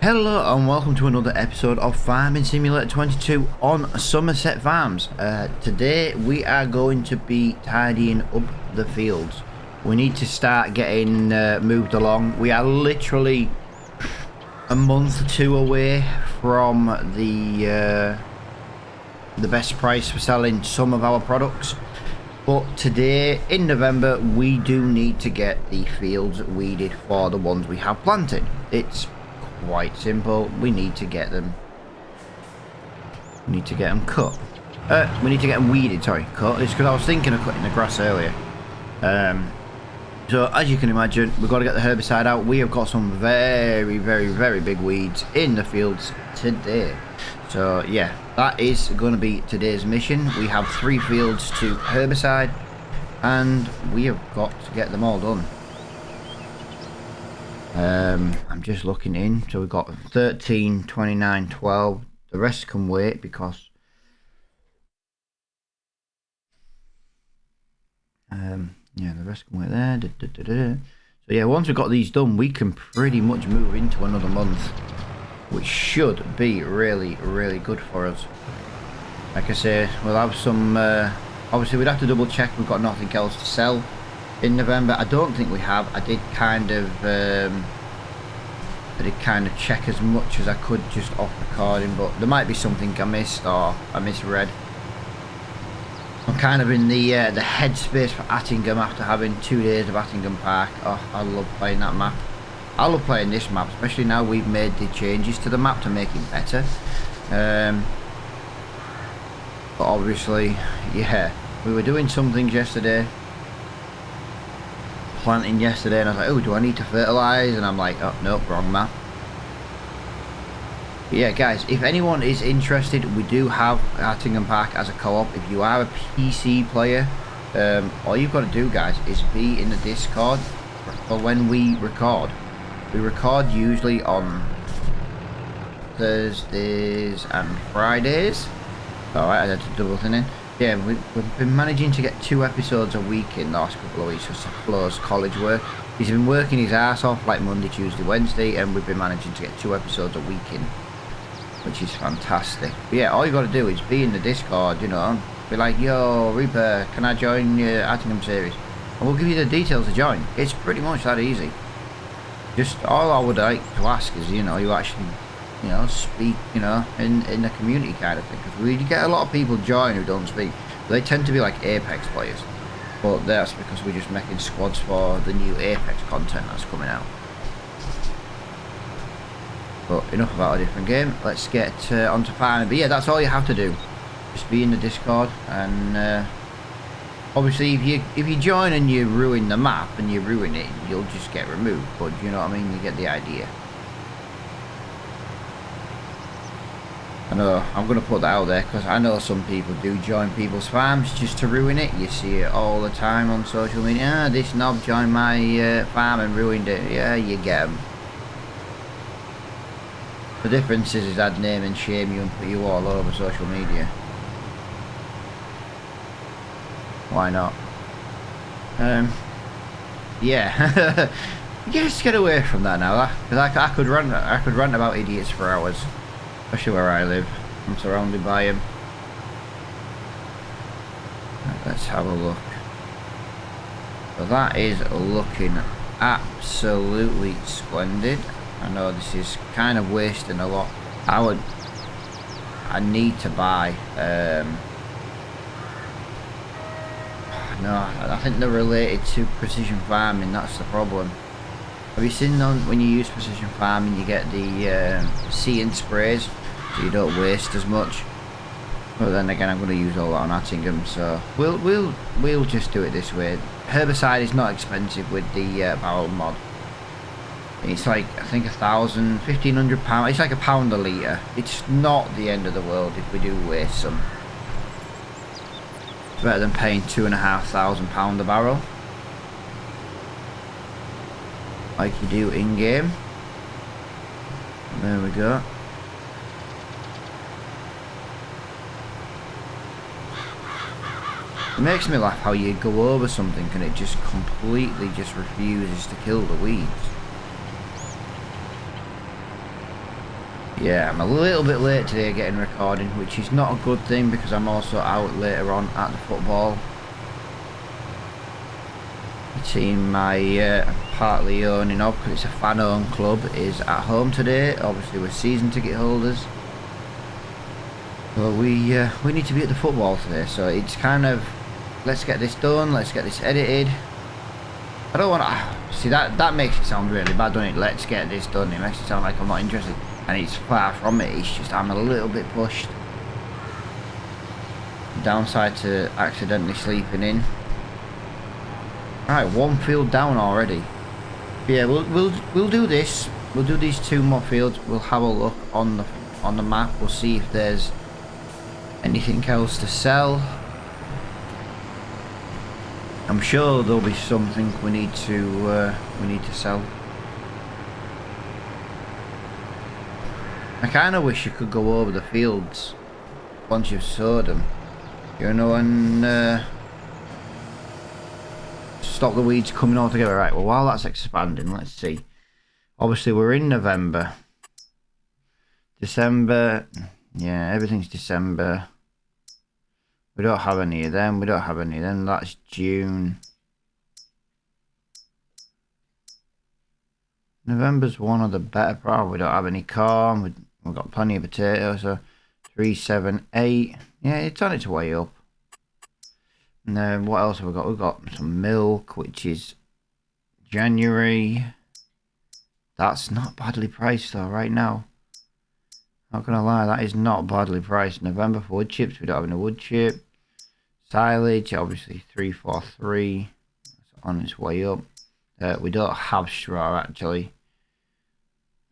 Hello and welcome to another episode of Farming Simulator 22 on Somerset Farms. Today we are going to be tidying up the fields. We need to start getting moved along. We are literally a month or two away from the best price for selling some of our products. But today in November we do need to get the fields weeded for the ones we have planted. It's quite simple. We need to get them cut. We need to get them weeded, sorry, cut. It's because I was thinking of cutting the grass earlier. So as you can imagine, we've got to get the herbicide out. We have got some very big weeds in the fields today. So yeah, that is going to be today's mission. We have 3 fields to herbicide and we have got to get them all done. I'm just looking in, so we've got 13, 29, 12. The rest can wait because yeah, the rest can wait there. So yeah, once we've got these done, we can pretty much move into another month, which should be really good for us. Like I say, we'll have some obviously we'd have to double check we've got nothing else to sell in November. I don't think we have. I did kind of check as much as I could just off recording, but there might be something I missed or I misread. I'm kind of in the headspace for Attingham after having 2 days of Attingham Park. Oh, I love playing that map. I love playing this map, especially now we've made the changes to the map to make it better. But obviously, yeah, we were doing some things yesterday. Planting yesterday, and I was like, oh, do I need to fertilise? And I'm like, oh no, wrong map. But yeah, guys, if anyone is interested, we do have Attingham Park as a co-op. If you are a PC player, all you've got to do, guys, is be in the Discord for when we record. We record usually on Thursdays and Fridays. Alright, I had to double thing in. Yeah, we've been managing to get 2 episodes a week in the last couple of weeks just to close college work. He's been working his ass off like Monday, Tuesday, Wednesday, and we've been managing to get 2 episodes a week in, which is fantastic. But yeah, all you got to do is be in the Discord, you know, be like, yo, Reaper, can I join your Attingham series? And we'll give you the details to join. It's pretty much that easy. Just all I would like to ask is, you know, you actually, you know, speak, you know, in the community kind of thing, because we get a lot of people join who don't speak. They tend to be like Apex players, but that's because we're just making squads for the new Apex content that's coming out. But enough about a different game, let's get onto farming. But yeah, that's all you have to do, just be in the Discord. And obviously if you join and you ruin the map and you ruin it, you'll just get removed, but you know what I mean, you get the idea. I know, I'm going to put that out there because I know some people do join people's farms just to ruin it. You see it all the time on social media. Ah, this knob joined my farm and ruined it. Yeah, you get them. The difference is I'd name and shame you and put you all over social media. Why not? Yeah. Just get away from that now, because I could rant about idiots for hours. Especially where I live. I'm surrounded by them. Let's have a look. So that is looking absolutely splendid. I know this is kind of wasting a lot. I need to buy no, I think they're related to precision farming, that's the problem. Have you seen them when you use precision farming, you get the seeing sprays, so you don't waste as much. But then again, I'm going to use all that on Attingham, so we'll just do it this way. Herbicide is not expensive with the barrel mod. It's like, I think £1,500. It's like £1 a litre. It's not the end of the world if we do waste some. It's better than paying £2,500 a barrel, like you do in game. There we go. It makes me laugh how you go over something and it just completely just refuses to kill the weeds. Yeah, I'm a little bit late today getting recording, which is not a good thing because I'm also out later on at the football. The team I partly owning of, because it's a fan-owned club, is at home today. Obviously we're season ticket holders. But we need to be at the football today, so it's kind of, let's get this done, let's get this edited. I don't want to, see that makes it sound really bad, doesn't it? Let's get this done. It makes it sound like I'm not interested. And it's far from it, it's just I'm a little bit pushed. Downside to accidentally sleeping in. Right, one field down already. Yeah, we'll do this. We'll do these 2 more fields. We'll have a look on the map. We'll see if there's anything else to sell. I'm sure there'll be something we need to sell. I kind of wish you could go over the fields once you've sowed them, you know, and stop the weeds coming all together. Right, well, while that's expanding, let's see. Obviously, we're in November. December, yeah, everything's December. We don't have any of them. We don't have any of them. That's June. November's one of the better parts. We don't have any corn. We've got plenty of potatoes. So 3, 7, 8. Yeah, it's on its way up. And then what else have we got? We've got some milk, which is January. That's not badly priced though right now. Not gonna lie, that is not badly priced. November for wood chips. We don't have any wood chip. Silage, obviously 343. It's on its way up. We don't have straw actually.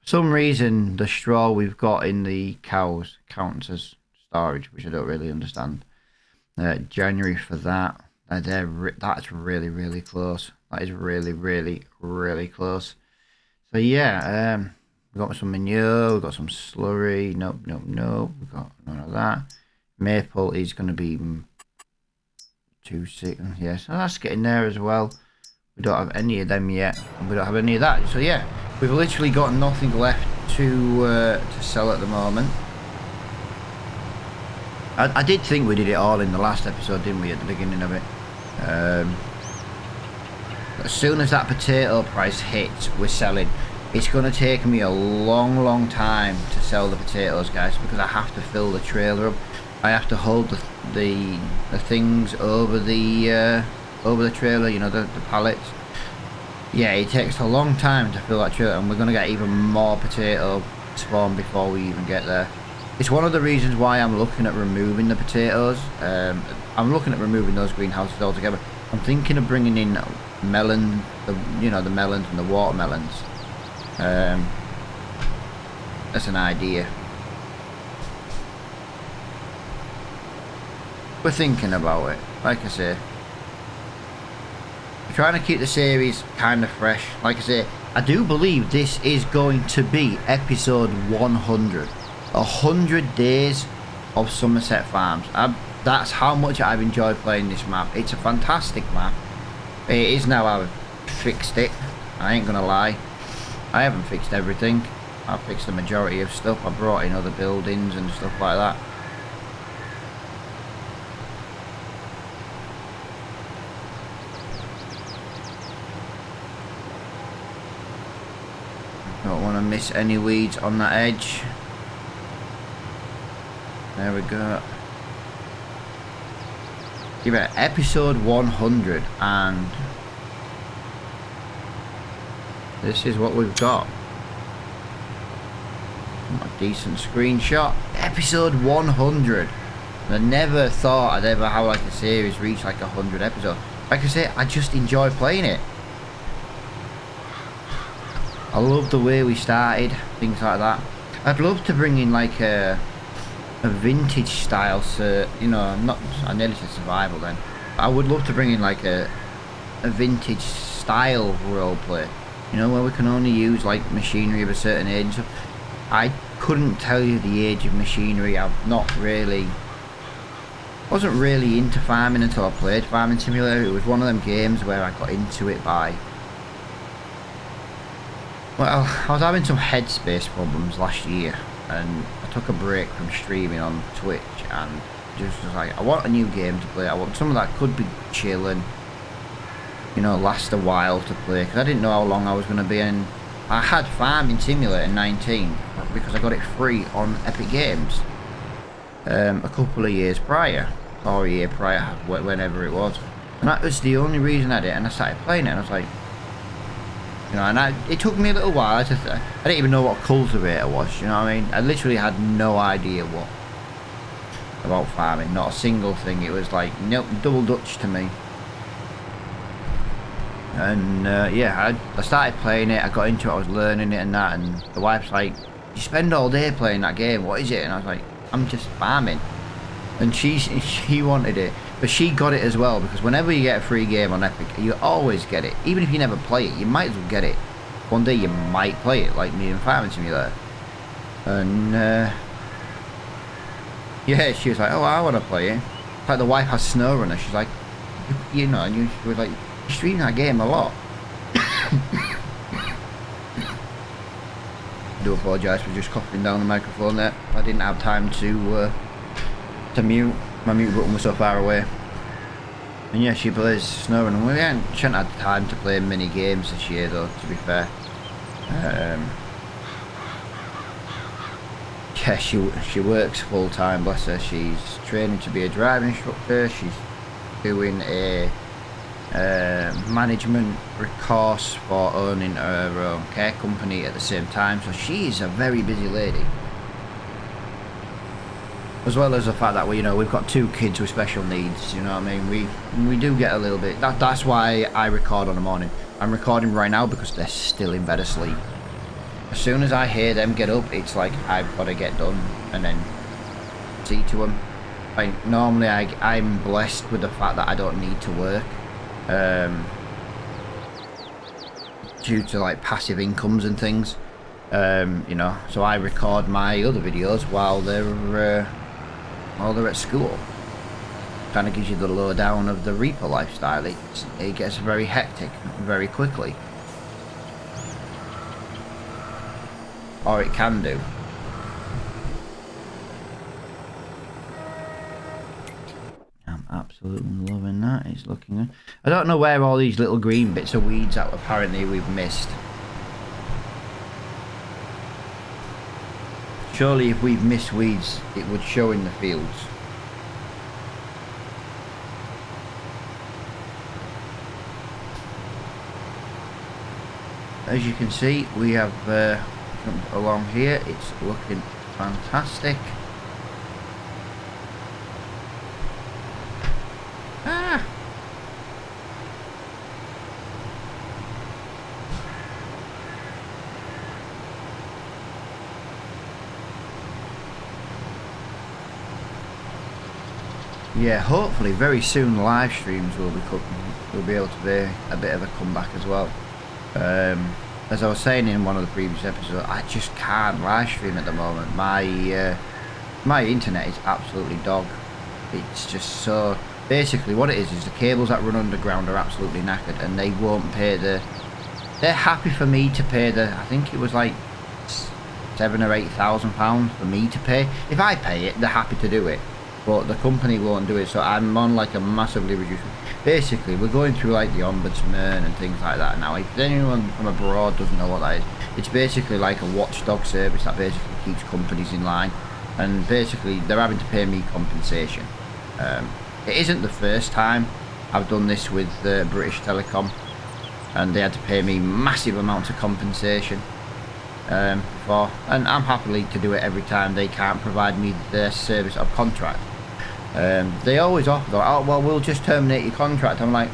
For some reason, the straw we've got in the cows counts as storage, which I don't really understand. January for that. That's really, really close. That is really, really, really close. So yeah, we've got some manure, we've got some slurry. Nope, nope, nope. We've got none of that. Maple is going to be 2, 6. Yeah, so that's getting there as well. We don't have any of them yet. We don't have any of that. So yeah, we've literally got nothing left to sell at the moment. I did think we did it all in the last episode, didn't we, at the beginning of it? As soon as that potato price hits, we're selling. It's going to take me a long, long time to sell the potatoes, guys, because I have to fill the trailer up. I have to hold the things over the trailer, you know, the pallets. Yeah, it takes a long time to fill that trailer, and we're going to get even more potato spawn before we even get there. It's one of the reasons why I'm looking at removing the potatoes. I'm looking at removing those greenhouses altogether. I'm thinking of bringing in melon, you know, the melons and the watermelons. That's an idea. We're thinking about it, like I say. We're trying to keep the series kind of fresh. Like I say, I do believe this is going to be episode 100. 100 days of Somerset Farms. That's how much I've enjoyed playing this map. It's a fantastic map. It is now. I've fixed it. I ain't gonna lie. I haven't fixed everything. I've fixed the majority of stuff. I brought in other buildings and stuff like that. Don't want to miss any weeds on that edge. There we go. Give it episode 100, and this is what we've got. A decent screenshot. Episode 100. I never thought I'd ever have like a series reach like 100 episodes. Like I say, I just enjoy playing it. I love the way we started, things like that. I'd love to bring in like a vintage style, you know, I nearly said survival then. I would love to bring in like a vintage style roleplay, you know, where we can only use like machinery of a certain age. So I couldn't tell you the age of machinery. wasn't really into farming until I played Farming Simulator. It was one of them games where I got into it by Well, I was having some headspace problems last year, and I took a break from streaming on Twitch, and just was like, I want a new game to play. I want something that could be chilling, you know, last a while to play, because I didn't know how long I was going to be in. I had Farming Simulator 19 because I got it free on Epic Games a couple of years prior, or a year prior, whenever it was, and that was the only reason I did it. And I started playing it, and I was like, you know, and it took me a little while. I didn't even know what a cultivator was, you know what I mean? I literally had no idea what about farming, not a single thing. It was like, nope, double Dutch to me. And yeah, I started playing it, I got into it, I was learning it and that, and the wife's like, you spend all day playing that game, what is it? And I was like, I'm just farming. And she wanted it, but she got it as well, because whenever you get a free game on Epic, you always get it. Even if you never play it, you might as well get it. One day you might play it, like me and Farming Simulator. And yeah, she was like, oh, I want to play it. Like the wife has SnowRunner, she's like, you know, and she was like, you stream that game a lot. I do apologise for just coughing down the microphone there. I didn't have time to mute. My mute button was so far away. And yeah, she plays SnowRunner. We shouldn't have time to play mini games this year though, to be fair. Yeah, she works full time, bless her. She's training to be a driving instructor. She's doing a management course for owning her own care company at the same time. So she's a very busy lady. As well as the fact that we, you know, we've got 2 kids with special needs. You know what I mean? We do get a little bit. That's why I record on the morning. I'm recording right now because they're still in bed asleep. As soon as I hear them get up, it's like I've got to get done and then see to them. Like normally, I'm blessed with the fact that I don't need to work, due to like passive incomes and things. You know, so I record my other videos while they're at school. Kind of gives you the lowdown of the Reaper lifestyle. It gets very hectic very quickly. Or it can do. I'm absolutely loving that. It's looking good. I don't know where all these little green bits of weeds that apparently we've missed. Surely if we've missed weeds, it would show in the fields. As you can see, we have along here, it's looking fantastic. Yeah, hopefully very soon live streams will be able to be a bit of a comeback as well. As I was saying in one of the previous episodes, I just can't live stream at the moment. My internet is absolutely dog. It's just so... Basically what it is the cables that run underground are absolutely knackered, and they won't pay the... They're happy for me to pay the... I think it was like £7,000 or £8,000 for me to pay. If I pay it, they're happy to do it. But the company won't do it, so I'm on like a massively reduced... Basically, we're going through like the ombudsman and things like that now. If anyone from abroad doesn't know what that is, it's basically like a watchdog service that basically keeps companies in line. And basically, they're having to pay me compensation. It isn't the first time I've done this with British Telecom, and they had to pay me massive amounts of compensation before. And I'm happy to do it every time they can't provide me their service of contract. They always offer, like, oh well, we'll just terminate your contract. I'm like,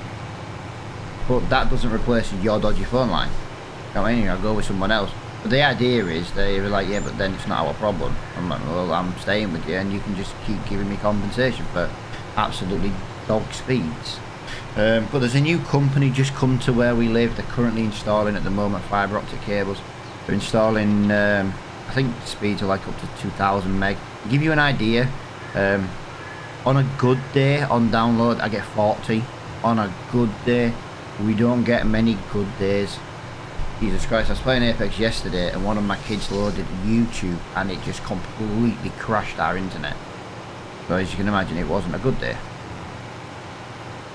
but that doesn't replace your dodgy phone line. You know what I mean? I'll go with someone else. But the idea is they were like, yeah, but then it's not our problem. I'm like, well, I'm staying with you, and you can just keep giving me compensation for absolutely dog speeds. But there's a new company just come to where we live. They're currently installing at the moment fibre optic cables. They're installing, I think speeds are like up to 2,000 meg. To give you an idea, on a good day on download I get 40. On a good day, we don't get many good days. Jesus Christ, I was playing Apex yesterday and one of my kids loaded YouTube and it just completely crashed our internet. So as you can imagine, it wasn't a good day.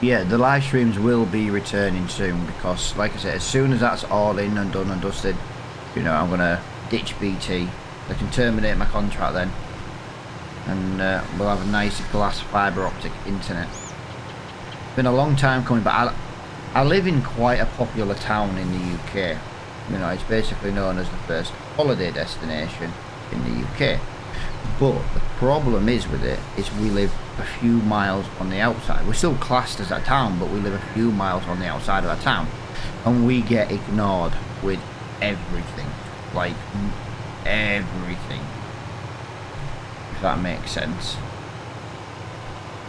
Yeah, the live streams will be returning soon because, like I said, as soon as that's all in and done and dusted, you know, I'm going to ditch BT. I can terminate my contract then. And we'll have a nice glass fibre optic internet. It's been a long time coming, but I live in quite a popular town in the UK. You know, it's basically known as the first holiday destination in the UK. But the problem is with it is we live a few miles on the outside. We're still classed as a town, but we live a few miles on the outside of our town. And we get ignored with everything. Like, everything. If that makes sense.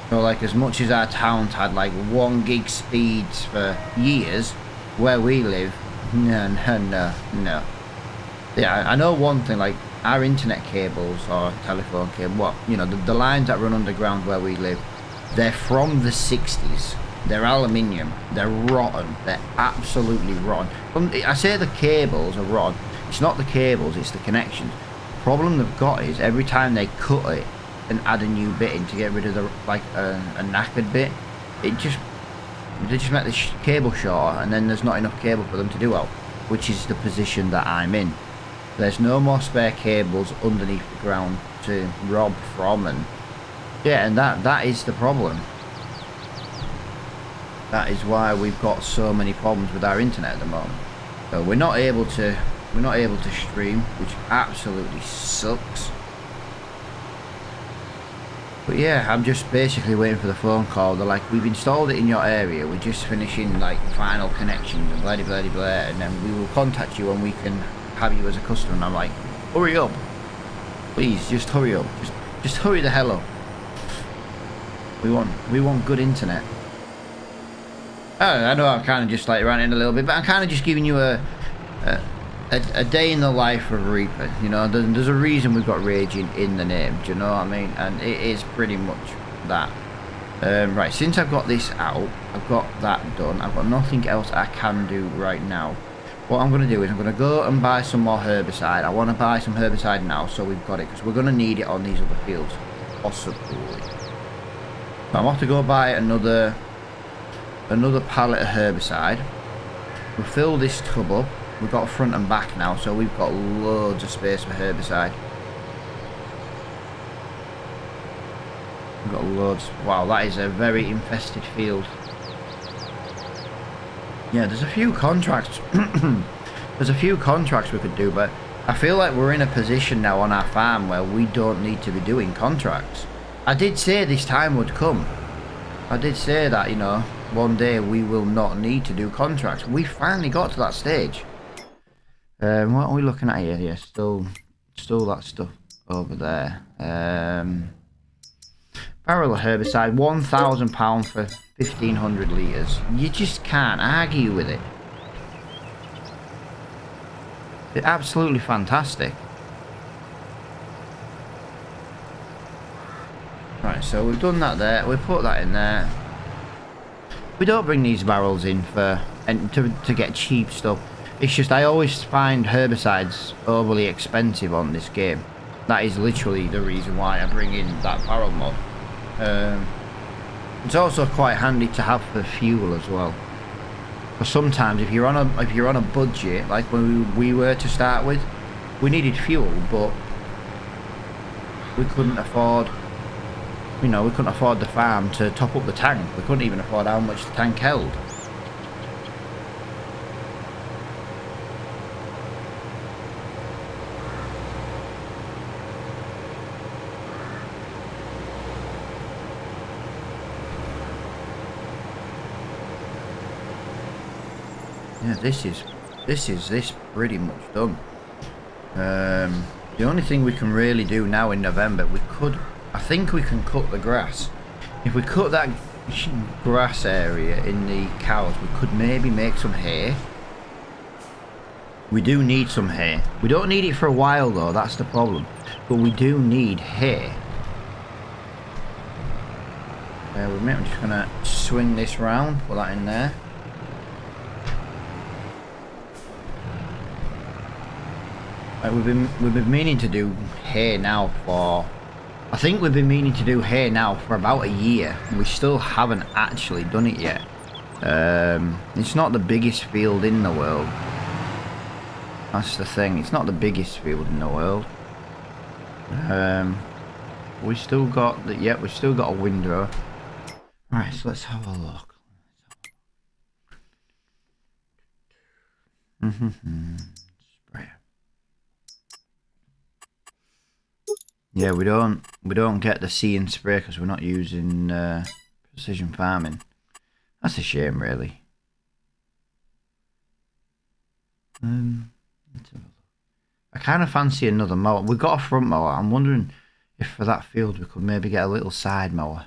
So, like, as much as our town's had, like, 1 gig speeds for years, where we live, no. Yeah, I know one thing, like, our internet cables or telephone cable, you know, the lines that run underground where we live, they're from the 60s. They're aluminium. They're rotten. They're absolutely rotten. I say the cables are rotten. It's not the cables, it's the connections. The problem they've got is every time they cut it and add a new bit in to get rid of the, like, a knackered bit, they just make the cable shorter, and then there's not enough cable for them to do out, which is the position that I'm in. There's no more spare cables underneath the ground to rob from, and yeah, and that is the problem. That is why we've got so many problems with our internet at the moment. So we're not able to stream, which absolutely sucks. But yeah, I'm just basically waiting for the phone call. They're like, we've installed it in your area, we're just finishing like final connections and blah blah blah, and then we will contact you when we can have you as a customer. And I'm like, hurry up, please, just hurry up, just hurry the hell up. We want good internet. I know I'm kind of just like ranting a little bit, but I'm kind of just giving you a day in the life of Reaper. You know, there's a reason we've got raging in the name, do you know what I mean? And it is pretty much that. Right, since I've got this out, I've got that done, I've got nothing else I can do right now. What I'm going to do is I'm going to go and buy some more herbicide. I want to buy some herbicide now, so we've got it, because we're going to need it on these other fields, possibly. I'm off to go buy another pallet of herbicide. We'll fill this tub up. We've got front and back now, so we've got loads of space for herbicide. We've got loads. Wow, that is a very infested field. Yeah, there's a few contracts. There's a few contracts we could do, but I feel like we're in a position now on our farm where we don't need to be doing contracts. I did say this time would come. I did say that, you know, one day we will not need to do contracts. We finally got to that stage. What are we looking at here? Yeah, still that stuff over there. Barrel of herbicide, £1,000 for 1,500 litres. You just can't argue with it. It's absolutely fantastic. Right, so we've done that there. We put that in there. We don't bring these barrels in for to get cheap stuff. It's just I always find herbicides overly expensive on this game. That is literally the reason why I bring in that barrel mod. It's also quite handy to have for fuel as well. Because sometimes if you're on a budget, like when we were to start with, we needed fuel, but we couldn't afford. You know, we couldn't afford the farm to top up the tank. We couldn't even afford how much the tank held. Yeah, this is pretty much done. The only thing we can really do now in November, I think we can cut the grass. If we cut that grass area in the cows, we could maybe make some hay. We do need some hay. We don't need it for a while though, that's the problem. But we do need hay. I'm just gonna swing this round, put that in there. Like we've been meaning to do hay now for. I think we've been meaning to do hay now for about a year. We still haven't actually done it yet. It's not the biggest field in the world. That's the thing. It's not the biggest field in the world. We still got the. Yep, we've still got a windrow. Right, so let's have a look. Sprayer. Yeah, we don't get the see and spray because we're not using precision farming. That's a shame, really. Let's have a look. I kind of fancy another mower. We've got a front mower. I'm wondering if for that field we could maybe get a little side mower.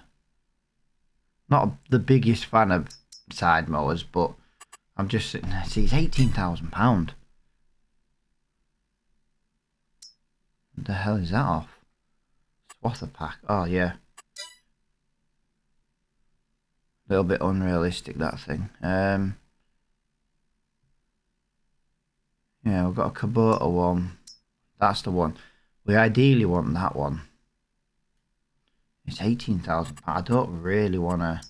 Not the biggest fan of side mowers, but I'm just sitting there. See, it's £18,000. What the hell is that off? Swather pack. Oh, yeah. A little bit unrealistic, that thing. Yeah, we've got a Kubota one. That's the one. We ideally want that one. It's £18,000. I don't really want to.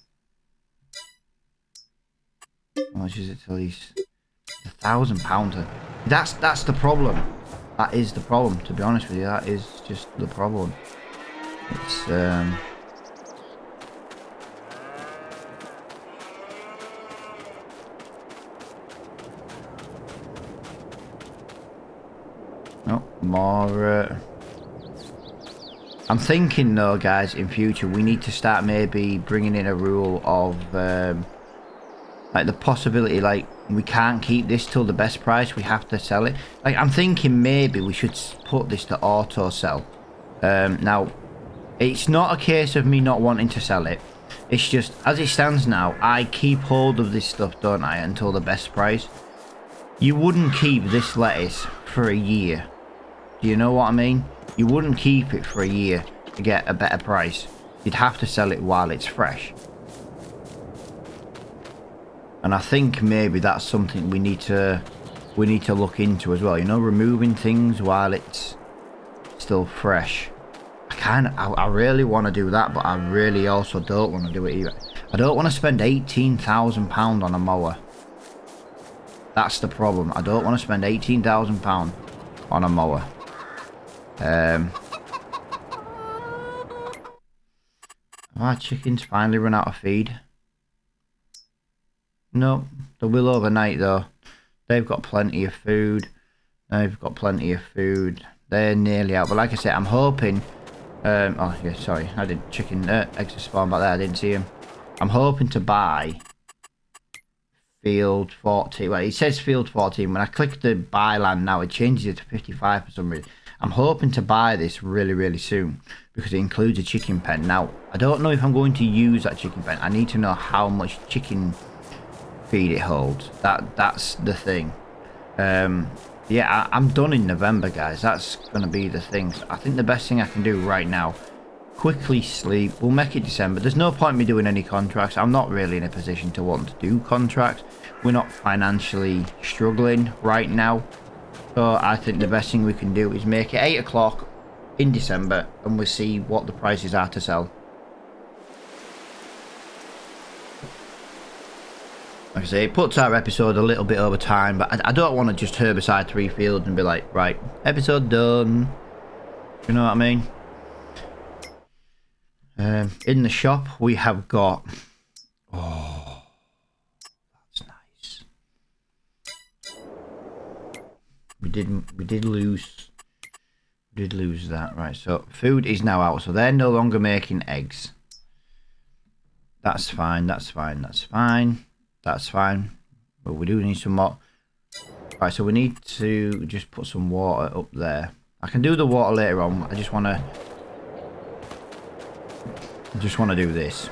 How much is it to lease? £1,000. That's the problem. That is the problem. To be honest with you, that is just the problem. It's no more. I'm thinking though, guys, in future we need to start maybe bringing in a rule of like the possibility, like we can't keep this till the best price. We have to sell it. Like I'm thinking maybe we should put this to auto sell. Now, it's not a case of me not wanting to sell it. It's just as it stands now, I keep hold of this stuff, don't I, until the best price. You wouldn't keep this lettuce for a year. Do you know what I mean? You wouldn't keep it for a year to get a better price. You'd have to sell it while it's fresh. And I think maybe that's something we need to look into as well. You know, removing things while it's still fresh. I really want to do that, but I really also don't want to do it either. I don't want to spend £18,000 on a mower. That's the problem. I don't want to spend £18,000 on a mower. Have our chickens finally run out of feed? No, they will overnight though. They've got plenty of food. They've got plenty of food. They're nearly out. But like I said, I'm hoping... oh yeah, sorry. I did chicken eggs spawn back there. I didn't see him. I'm hoping to buy field 14. Well, it says field 14. When I click the buy land now, it changes it to 55 for some reason. I'm hoping to buy this really, really soon because it includes a chicken pen. Now, I don't know if I'm going to use that chicken pen. I need to know how much chicken feed it holds. That's the thing. Yeah, I'm done in November, guys. That's going to be the thing. So I think the best thing I can do right now, quickly sleep. We'll make it December. There's no point in me doing any contracts. I'm not really in a position to want to do contracts. We're not financially struggling right now. So I think the best thing we can do is make it 8 o'clock in December and we'll see what the prices are to sell. Like I say, it puts our episode a little bit over time, but I don't want to just herbicide 3 fields and be like, right, episode done. You know what I mean? In the shop, we have got... Oh, that's nice. We did lose that. Right, so food is now out, so they're no longer making eggs. That's fine, that's fine, that's fine. That's fine, but we do need some more. Right, so we need to just put some water up there. I can do the water later on. I just want to do this.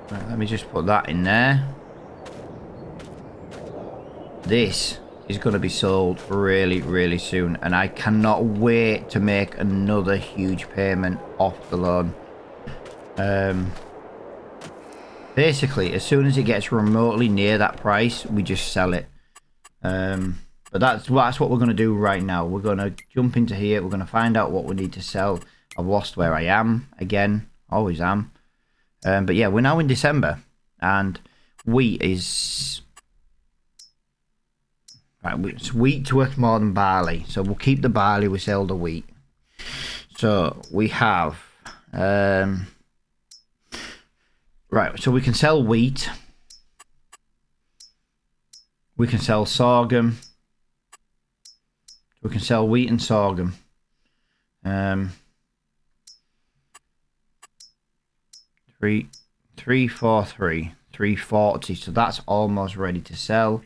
Right, let me just put that in there. This is going to be sold really, really soon, and I cannot wait to make another huge payment off the loan. Basically, as soon as it gets remotely near that price, we just sell it. But that's what we're going to do right now. We're going to jump into here. We're going to find out what we need to sell. I've lost where I am again. Always am. But yeah, we're now in December. And wheat is... Right, it's wheat's worth more than barley. So we'll keep the barley, we sell the wheat. So we have... Right, so we can sell wheat. We can sell sorghum. We can sell wheat and sorghum. 340. So that's almost ready to sell.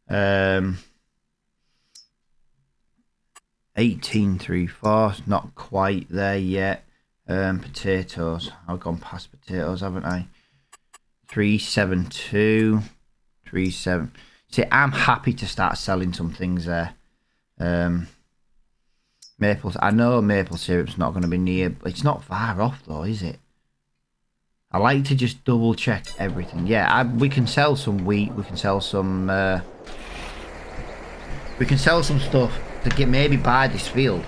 1834, not quite there yet. Potatoes, I've gone past potatoes, haven't I? 372, 37. See, I'm happy to start selling some things there. Maple, I know maple syrup's not going to be near, it's not far off though, is it? I like to just double check everything. Yeah, we can sell some wheat. We can sell some. We can sell some stuff to get maybe buy this field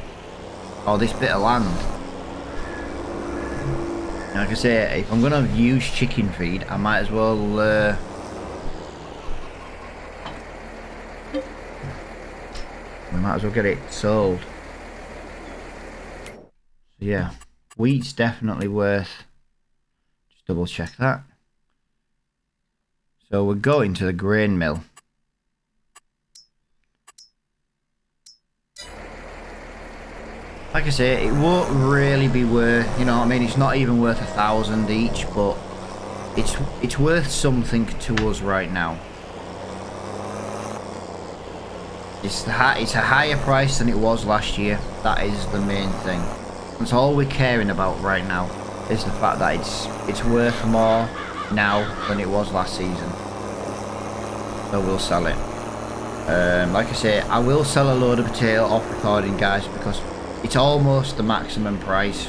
or this bit of land. Like I say, if I'm gonna use chicken feed, I might as well. We might as well get it sold. So yeah, wheat's definitely worth. Double check that. So we're going to the grain mill. Like I say, it won't really be worth, you know what I mean, it's not even worth 1,000 each, but it's worth something to us right now. It's a higher price than it was last year. That is the main thing. That's all we're caring about right now. Is the fact that it's worth more now than it was last season. So we'll sell it. Like I say, I will sell a load of potato off recording, guys, because it's almost the maximum price.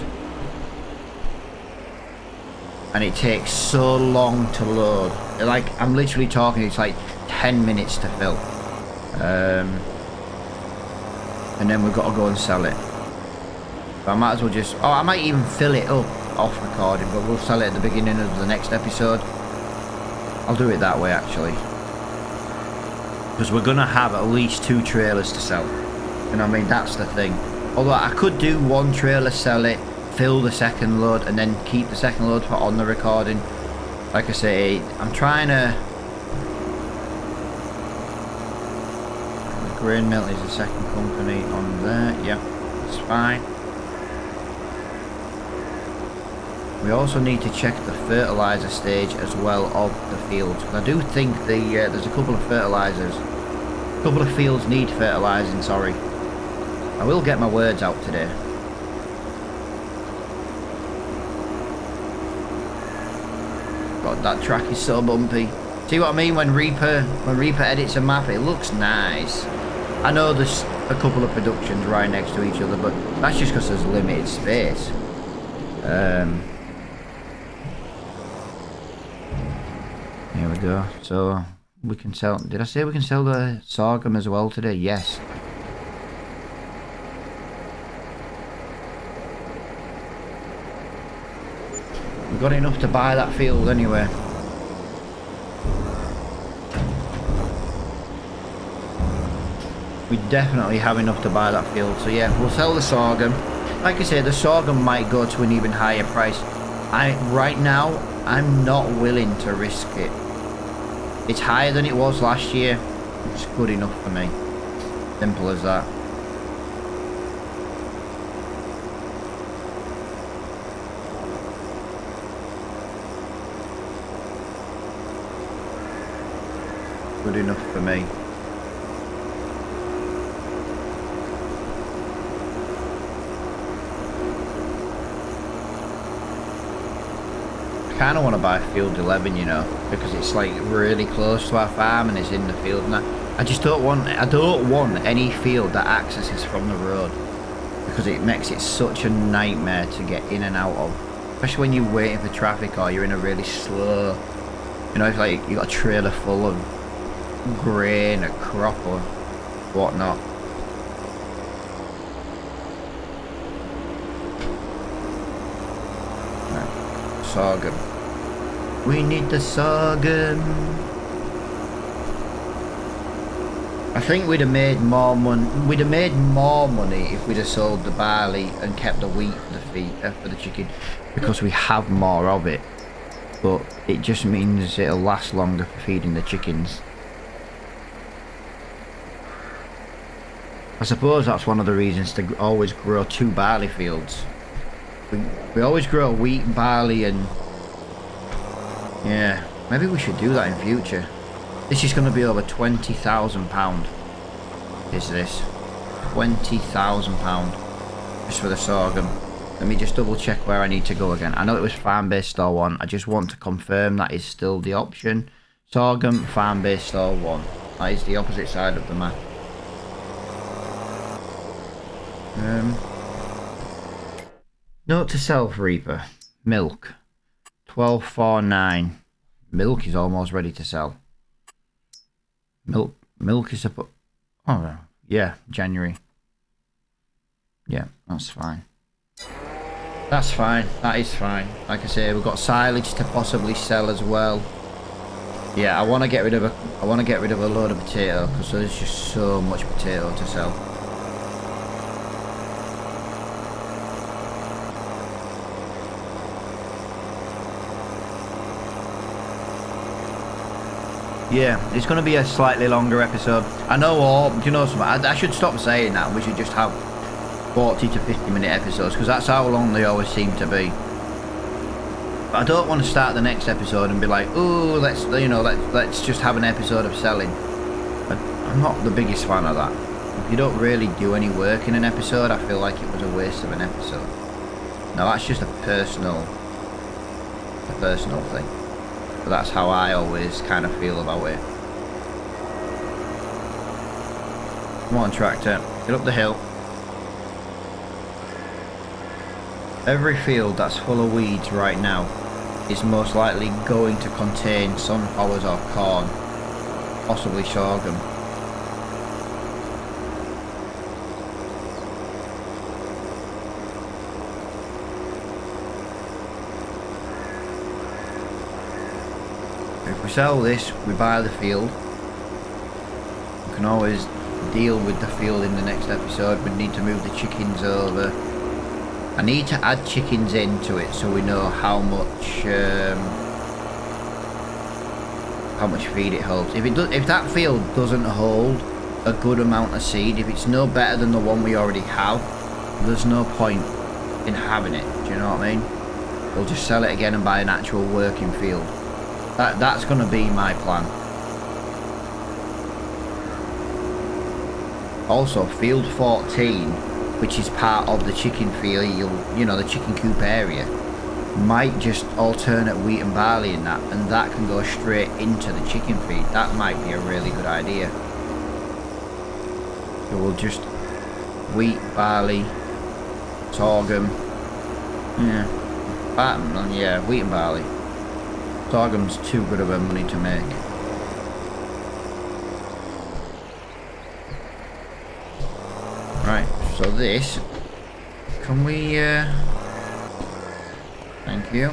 And it takes so long to load. Like, I'm literally talking, it's like 10 minutes to fill. And then we've got to go and sell it. But I might as well just... Oh, I might even fill it up off recording, but we'll sell it at the beginning of the next episode. I'll do it that way, actually. Because we're going to have at least 2 trailers to sell. You know what I mean? That's the thing. Although I could do 1 trailer, sell it, fill the second load, and then keep the second load for on the recording. Like I say, I'm trying to... The grain mill is the second company on there. Yep, it's fine. We also need to check the fertilizer stage as well of the fields. I do think there's a couple of fertilizers. A couple of fields need fertilizing, sorry. I will get my words out today. God, that track is so bumpy. See what I mean? When Reaper edits a map, it looks nice. I know there's a couple of productions right next to each other, but that's just because there's limited space. Here we go. So we can sell. Did I say we can sell the sorghum as well today? Yes. We've got enough to buy that field anyway. We definitely have enough to buy that field. So yeah, we'll sell the sorghum. Like I said, the sorghum might go to an even higher price. Right now, I'm not willing to risk it. It's higher than it was last year. It's good enough for me. Simple as that. Good enough for me. I kind of want to buy field 11, you know, because it's like really close to our farm and it's in the field, and I just don't want any field that accesses from the road, because it makes it such a nightmare to get in and out of, especially when you're waiting for traffic or you're in a really slow You know, if like you got a trailer full of grain, a crop or whatnot. Right. Sorghum. We need the sorghum. I think we'd have made more money. We'd have made more money if we'd have sold the barley and kept the wheat for the feed for the chicken, because we have more of it. But it just means it'll last longer for feeding the chickens. I suppose that's one of the reasons to always grow 2 barley fields. We always grow wheat, barley, and yeah, maybe we should do that in future. This is going to be over £20,000. Is this £20,000 just for the sorghum? Let me just double check where I need to go again. I know it was farm-based store 1. I just want to confirm that is still the option. Sorghum, farm-based store 1. That is the opposite side of the map. Note to self, Reaper. Milk. 12.49. Milk is almost ready to sell. Milk is up. Oh, yeah, January. Yeah, that's fine. That's fine. That is fine. Like I say, we've got silage to possibly sell as well. Yeah, I want to get rid of a load of potato because there's just so much potato to sell. Yeah, it's going to be a slightly longer episode. I know, or do you know something? I should stop saying that. We should just have 40 to 50 minute episodes, because that's how long they always seem to be. But I don't want to start the next episode and be like, oh, let's just have an episode of selling. I'm not the biggest fan of that. If you don't really do any work in an episode, I feel like it was a waste of an episode. Now that's just a personal thing. But that's how I always kind of feel about it. Come on, tractor, get up the hill. Every field that's full of weeds right now is most likely going to contain sunflowers or corn, possibly sorghum. If we sell this, we buy the field. We can always deal with the field in the next episode. We need to move the chickens over. I need to add chickens into it so we know how much feed it holds. If that field doesn't hold a good amount of seed, if it's no better than the one we already have, there's no point in having it. Do you know what I mean? We'll just sell it again and buy an actual working field. That's going to be my plan. Also, field 14, which is part of the chicken field, you know, the chicken coop area, might just alternate wheat and barley in that, and that can go straight into the chicken feed. That might be a really good idea. So we'll just wheat, barley, sorghum, yeah, wheat and barley. Sorghum's too good of a money to make. Right, so this, can we, thank you.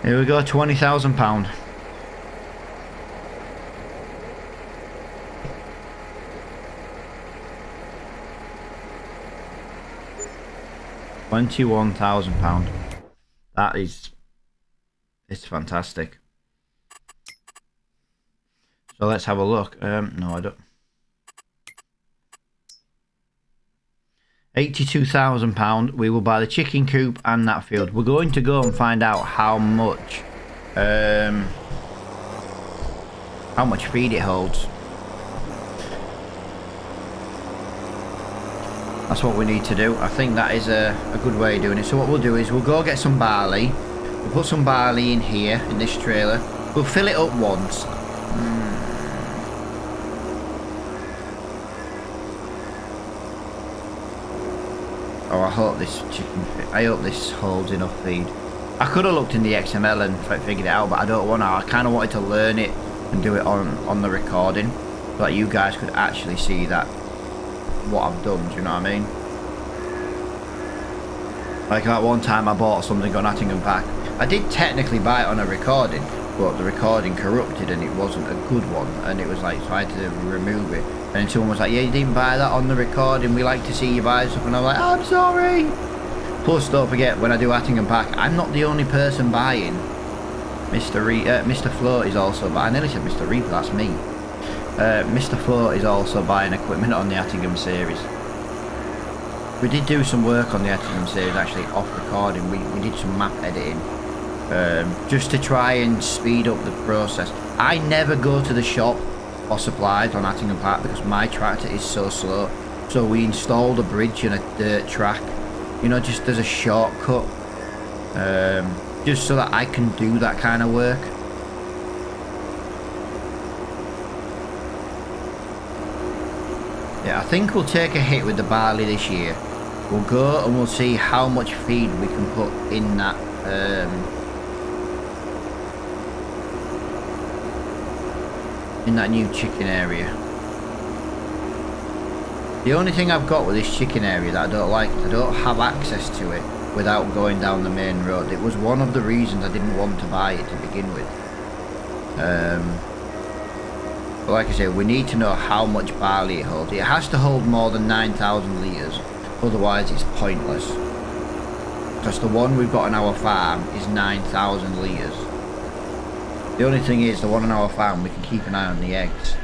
Here we go, £20,000. £21,000. That is, it's fantastic. So let's have a look. No, I don't. £82,000. We will buy the chicken coop and that field. We're going to go and find out how much feed it holds. That's what we need to do. I think that is a good way of doing it. So what we'll do is we'll go get some barley. We'll put some barley in here, in this trailer. We'll fill it up once. hope this holds enough feed. I could have looked in the XML and figured it out, but I don't want to. I kind of wanted to learn it and do it on the recording, so that you guys could actually see that what I've done. Do you know what I mean? Like at one time I bought something on Attingham Pack. I did technically buy it on a recording, but the recording corrupted and it wasn't a good one, and it was like, so I had to remove it. And then someone was like, yeah, you didn't buy that on the recording, we like to see you buy stuff. And I was like, oh, I'm sorry. Plus, don't forget, when I do Attingham Pack, I'm not the only person buying. Mr. Float is also buying. I nearly said Mr. Reaper, that's me. Mr. Float is also buying equipment on the Attingham series. We did do some work on the Attingham series, actually, off recording. We did some map editing, just to try and speed up the process. I never go to the shop or supplies on Attingham Park because my tractor is so slow. So we installed a bridge and a dirt track, you know, just as a shortcut, just so that I can do that kind of work. Yeah, I think we'll take a hit with the barley this year. We'll go and we'll see how much feed we can put in that new chicken area. The only thing I've got with this chicken area that I don't like is I don't have access to it without going down the main road. It was one of the reasons I didn't want to buy it to begin with. But like I said, we need to know how much barley it holds. It has to hold more than 9,000 litres, otherwise it's pointless. Because the one we've got on our farm is 9,000 litres. The only thing is, the one on our farm, we can keep an eye on the eggs.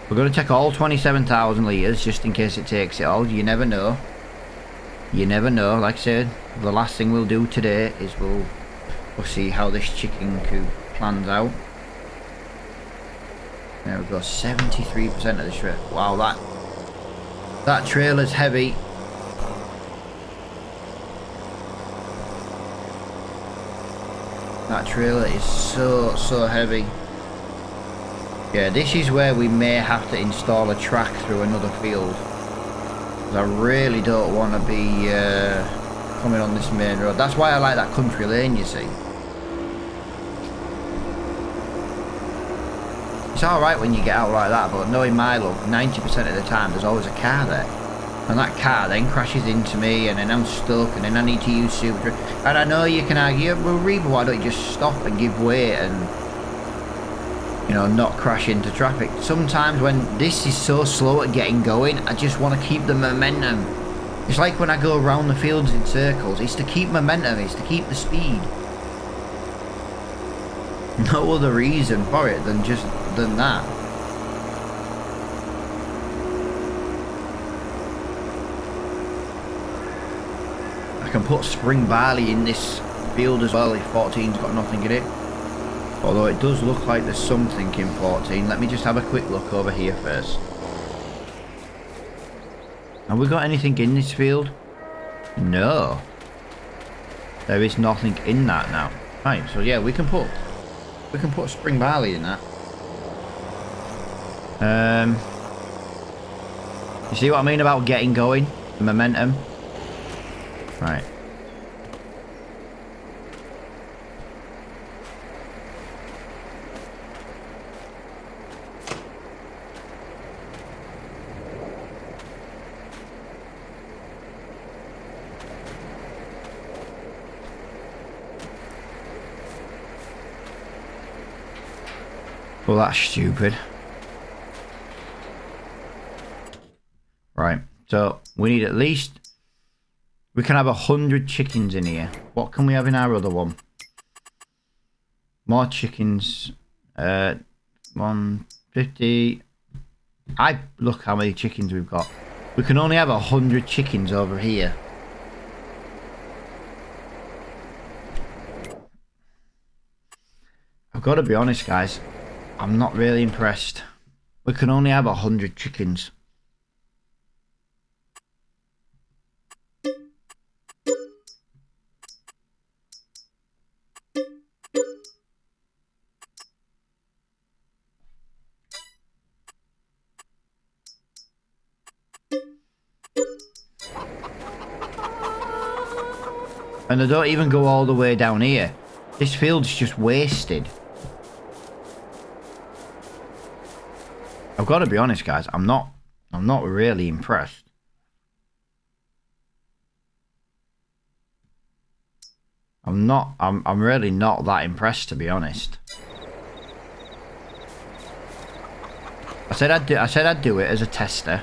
We're going to take all 27,000 litres just in case it takes it all. You never know. You never know. Like I said, the last thing we'll do today is we'll see how this chicken coop plans out. There we go, 73% of the trailer. Wow, that trailer's heavy. That trailer is so heavy. Yeah, this is where we may have to install a track through another field. 'Cause I really don't want to be coming on this main road. That's why I like that country lane, you see. It's alright when you get out like that, but knowing my luck, 90% of the time there's always a car there. And that car then crashes into me, and then I'm stuck, and then I need to use super. And I know you can argue, well, Reaper, why don't you just stop and give way and, you know, not crash into traffic? Sometimes when this is so slow at getting going, I just want to keep the momentum. It's like when I go around the fields in circles, it's to keep momentum, it's to keep the speed. No other reason for it than that. I can put spring barley in this field as well if 14's got nothing in it. Although it does look like there's something in 14. Let me just have a quick look over here first. Have we got anything in this field? No. There is nothing in that now. Right, so yeah, we can put spring barley in that. You see what I mean about getting going? The momentum. Right. Well, that's stupid. Right, so we need at least... We can have 100 chickens in here. What can we have in our other one? More chickens. 150. Look how many chickens we've got. We can only have 100 chickens over here. I've got to be honest, guys. I'm not really impressed. We can only have 100 chickens. And they don't even go all the way down here. This field's just wasted. I've got to be honest, guys. I'm not really impressed. I'm really not that impressed, to be honest. I said I'd do it as a tester.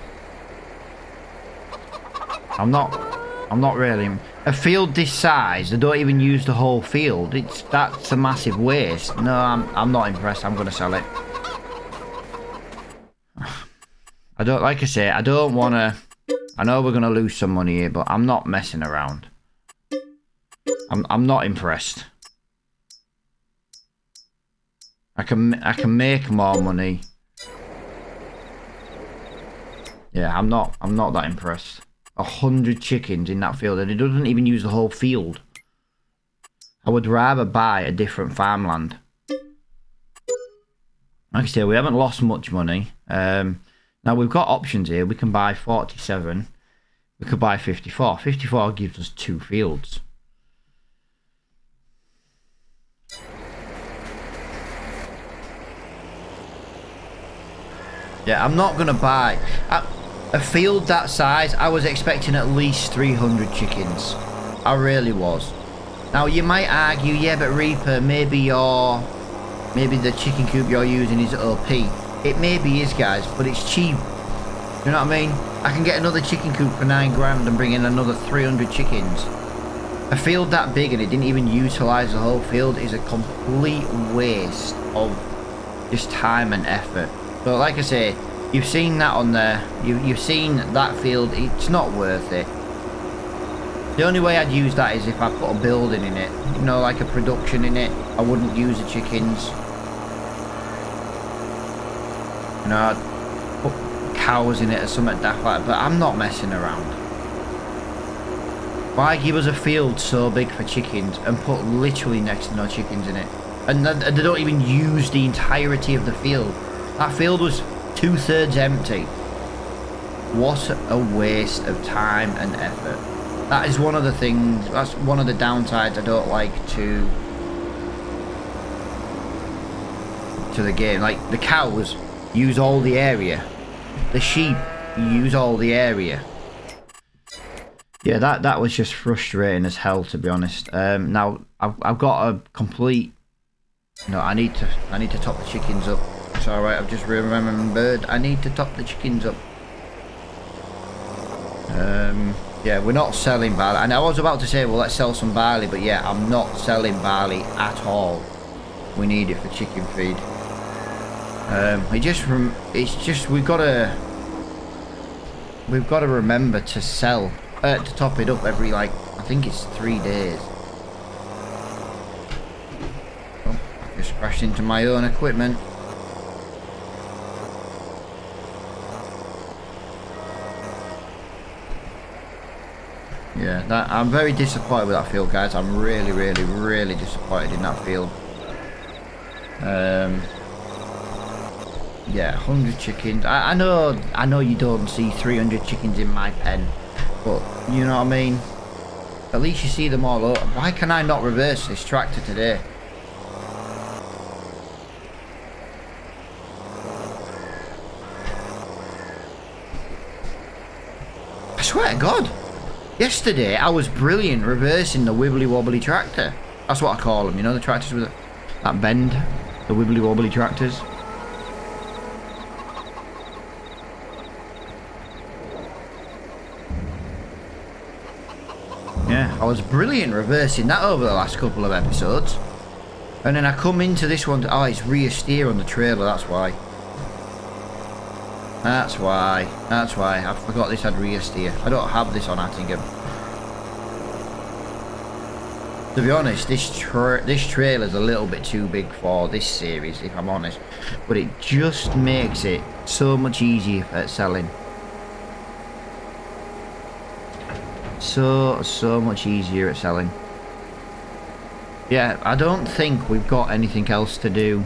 I'm not really. A field this size, they don't even use the whole field. That's a massive waste. No, I'm not impressed. I'm gonna sell it. I don't, like I say, I don't wanna. I know we're gonna lose some money here, but I'm not messing around. I'm not impressed. I can make more money. Yeah, I'm not that impressed. 100 chickens in that field, and it doesn't even use the whole field. I would rather buy a different farmland. Like I say, we haven't lost much money. Now we've got options here. We can buy 47. We could buy 54. 54 gives us 2 fields. Yeah, I'm not gonna buy a field that size. I was expecting at least 300 chickens. I really was. Now you might argue, yeah, but Reaper, maybe the chicken coop you're using is OP. It maybe is, guys, but it's cheap. You know what I mean? I can get another chicken coop for 9 grand and bring in another 300 chickens. A field that big and it didn't even utilize the whole field is a complete waste of just time and effort. So like I say, you've seen that on there. You've seen that field. It's not worth it. The only way I'd use that is if I put a building in it. You know, like a production in it. I wouldn't use the chickens. You know, I'd put cows in it or something daft like that. But I'm not messing around. Why give us a field so big for chickens and put literally next to no chickens in it? And they don't even use the entirety of the field. That field was 2/3 empty. What a waste of time and effort. That is one of the things, that's one of the downsides I don't like to the game. Like, the cows use all the area. The sheep use all the area. Yeah, that was just frustrating as hell, to be honest. Now, I've got a complete... No, I need to top the chickens up. It's alright, I've just remembered. I need to top the chickens up. Yeah, we're not selling barley. And I was about to say, well, let's sell some barley. But yeah, I'm not selling barley at all. We need it for chicken feed. It's just we've got to remember to sell, to top it up every, like, I think it's 3 days. Oh, I just crashed into my own equipment. Yeah, I'm very disappointed with that field, guys. I'm really disappointed in that field. Yeah, 100 chickens. I know you don't see 300 chickens in my pen, but you know what I mean? At least you see them all over. Why can I not reverse this tractor today? I swear to God. Yesterday, I was brilliant reversing the wibbly wobbly tractor. That's what I call them, you know, the tractors with that bend, the wibbly wobbly tractors. Yeah, I was brilliant reversing that over the last couple of episodes. And then I come into this one, oh, it's rear steer on the trailer, that's why. That's why. I forgot this had rear steer. I don't have this on Attingham. To be honest, this trailer's a little bit too big for this series, if I'm honest. But it just makes it so much easier at selling. So much easier at selling. Yeah, I don't think we've got anything else to do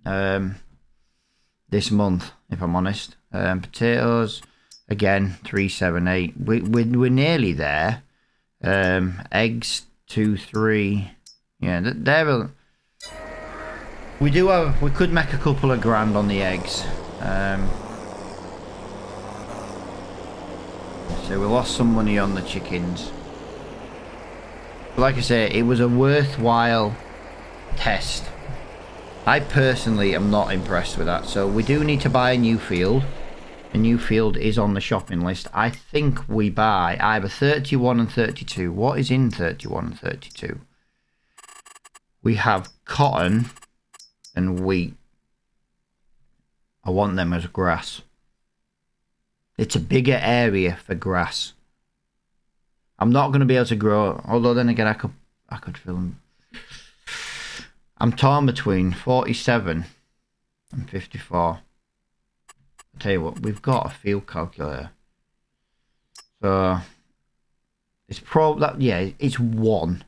this month, if I'm honest. Potatoes, again, 378. We're nearly there. Eggs, 2, 3. Yeah, they're... We could make a couple of grand on the eggs. So we lost some money on the chickens. But like I say, it was a worthwhile test. I personally am not impressed with that. So we do need to buy a new field. A new field is on the shopping list. I think we buy either 31 and 32. What is in 31 and 32? We have cotton and wheat. I want them as grass. It's a bigger area for grass. I'm not going to be able to grow, although then again I could fill them. I'm torn between 47 and 54. I'll tell you what, we've got a field calculator. So it's probably that, yeah, it's 1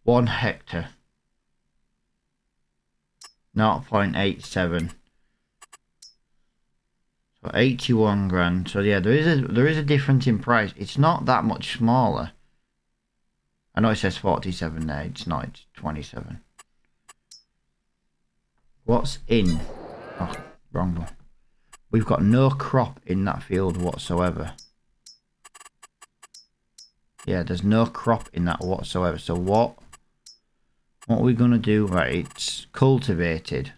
hectare. 0.87. So 81 grand. So yeah, there is a difference in price. It's not that much smaller. I know it says 47 there. It's not. It's 27. What's in? Oh, wrong one. We've got no crop in that field whatsoever. Yeah, there's no crop in that whatsoever. So what are we gonna do? Right, it's cultivated.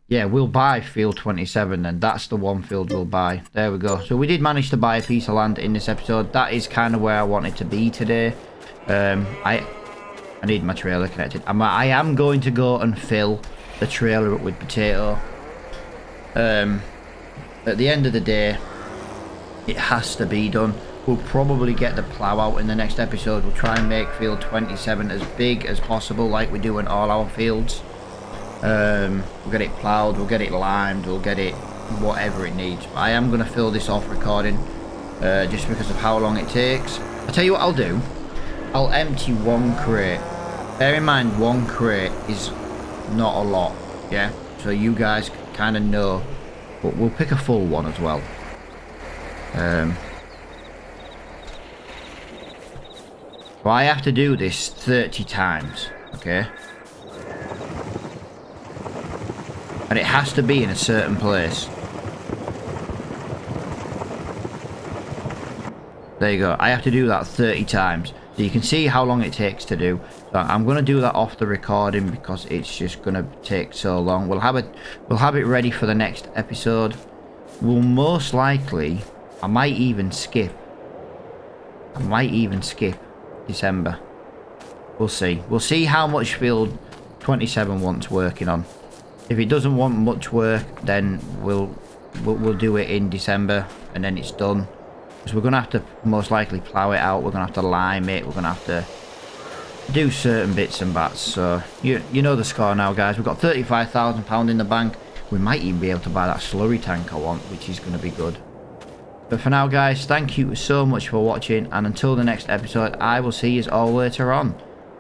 Yeah, we'll buy field 27 then. That's the one field we'll buy. There we go. So we did manage to buy a piece of land in this episode. That is kind of where I wanted to be today. I need my trailer connected. I am going to go and fill the trailer up with potato. At the end of the day, it has to be done. We'll probably get the plough out in the next episode. We'll try and make field 27 as big as possible, like we do in all our fields. We'll get it ploughed, we'll get it limed, we'll get it whatever it needs. But I am going to fill this off recording just because of how long it takes. I'll tell you what I'll do. I'll empty 1 crate. Bear in mind, 1 crate is not a lot, yeah? So you guys kind of know. But we'll pick a full one as well. So I have to do this 30 times, okay? And it has to be in a certain place. There you go. I have to do that 30 times. So you can see how long it takes to do. So I'm going to do that off the recording because it's just going to take so long. We'll have it ready for the next episode. We'll most likely, I might even skip December. We'll see. We'll see how much field 27 wants working on. If it doesn't want much work, then we'll do it in December and then it's done. Because we're going to have to most likely plough it out. We're going to have to lime it. We're going to have to do certain bits and bats. So you know the score now, guys. We've got £35,000 in the bank. We might even be able to buy that slurry tank I want, which is going to be good. But for now, guys, thank you so much for watching. And until the next episode, I will see you all later on.